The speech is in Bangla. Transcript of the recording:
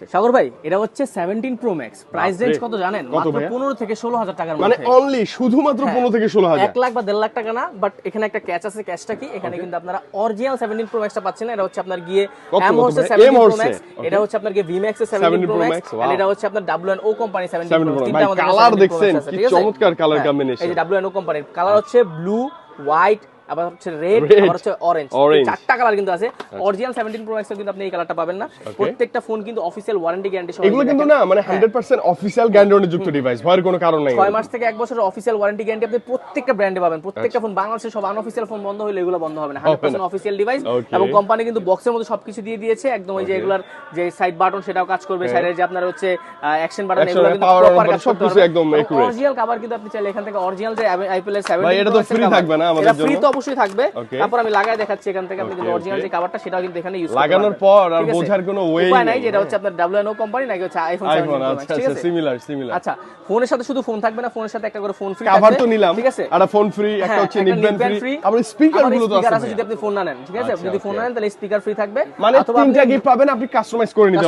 সাগর ভাই, এটা হচ্ছে 17 প্রো ম্যাক্স। প্রাইস রেঞ্জ কত জানেন? কত মাত্র ভাইয়া? 15 থেকে 16,000 টাকার মানে মধ্যে। অনলি শুধুমাত্র 15 থেকে 16,000 1 লাখ বা 1.5 লাখ টাকা না, বাট এখানে একটা ক্যাচ আছে। ক্যাচটা কি? এখানে কিন্তু আপনারা অরিজিনাল 17 প্রো ম্যাক্সটা পাচ্ছেন না। এটা হচ্ছে আপনার গিয়ে কত এম হচ্ছে ভাই? 17 M প্রো হচ্ছে, ম্যাক্স, okay. এটা হচ্ছে আপনার গিয়ে ভি ম্যাক্স এর 17 প্রো ম্যাক্স, wow. আর এটা হচ্ছে আপনার WNO কোম্পানি 17 17 প্রো। Pro, তিনটা ভাই, আমাদের কালার 17 Pro দেখছেন? Max আছে, কি ঠিক আছে? চমৎকার কালার হ্যাঁ, কম্বিনেশন। এই যে WNO কোম্পানির কালার হচ্ছে ব্লু, হোয়াইট, আবার হচ্ছে রেড, Red, আবার হচ্ছে অরেঞ্জ। orange. চারটা কালার কিন্তু আছে। অরিজিনাল 17 প্রো ম্যাক্স কিন্তু আপনি এই কালারটা পাবেন না। প্রত্যেকটা ফোন কিন্তু অফিশিয়াল ওয়ারেন্টি গ্যারান্টি সহ। এগুলো কিন্তু না মানে 100% অফিশিয়াল গ্যারান্টি যুক্ত ডিভাইস, ভয়ের কোনো কারণ নাই। 6 মাস থেকে 1 বছরের অফিশিয়াল ওয়ারেন্টি গ্যারান্টি আপনি প্রত্যেকটা ব্র্যান্ডে পাবেন। প্রত্যেকটা ফোন, বাংলাদেশের সব আনঅফিশিয়াল ফোন বন্ধ হলে এগুলো বন্ধ হবে না। 100% অফিশিয়াল ডিভাইস। Okay. এবং কোম্পানি কিন্তু বক্সের মধ্যে সবকিছু দিয়ে দিয়েছে একদম। ওই যে এগুলার যে সাইড বাটন সেটাও কাজ করবে, সাইডের যে আপনার হচ্ছে অ্যাকশন বাটন, এগুলো কিন্তু power প্রপার button কাজ করতে সবকিছু পারবে। একদম accurate। অরিজিনাল কভার কিন্তু আপনি চাইলে এখান থেকে অরিজিনাল যে আইপিএল এর 17 ভাই, এটা তো free থাকবে না আমাদের এটা ফ্রি জন্য? তো অবশ্যই থাকবে। Okay. তারপর আমি লাগায় দেখাচ্ছি এখান থেকে আপনি কিন্তু Okay, অরিজিনাল okay. যে কভারটা সেটাও কিন্তু এখানে ইউজ করতে লাগানোর পারবেন। পর আর ঠিক আছে? বোঝার কোনো ওয়ে উপায় নাই যে এটা হচ্ছে আপনার WNO কোম্পানি নাকি হচ্ছে আইফোন 17 আইফোন। Pro Max, আচ্ছা ঠিক আচ্ছা, আছে? সিমিলার। আচ্ছা, ফোনের সাথে শুধু ফোন থাকবে না, ফোনের সাথে একটা করে ফোন ফ্রি কভার থাকবে, তো নিলাম, ঠিক আছে? একটা ফোন ফ্রি, একটা হচ্ছে নিকব্যান্ড ফ্রি, আবার স্পিকার গুলো তো স্পিকার আছে আছে ভাইয়া। যদি আপনি ফোন না নেন, ঠিক আছে? আচ্ছা, যদি ফোন okay. না নেন তাহলে স্পিকার ফ্রি থাকবে। মানে অথবা তিনটা আপনি গিফট পাবেন, আপনি কাস্টমাইজ করে নিতে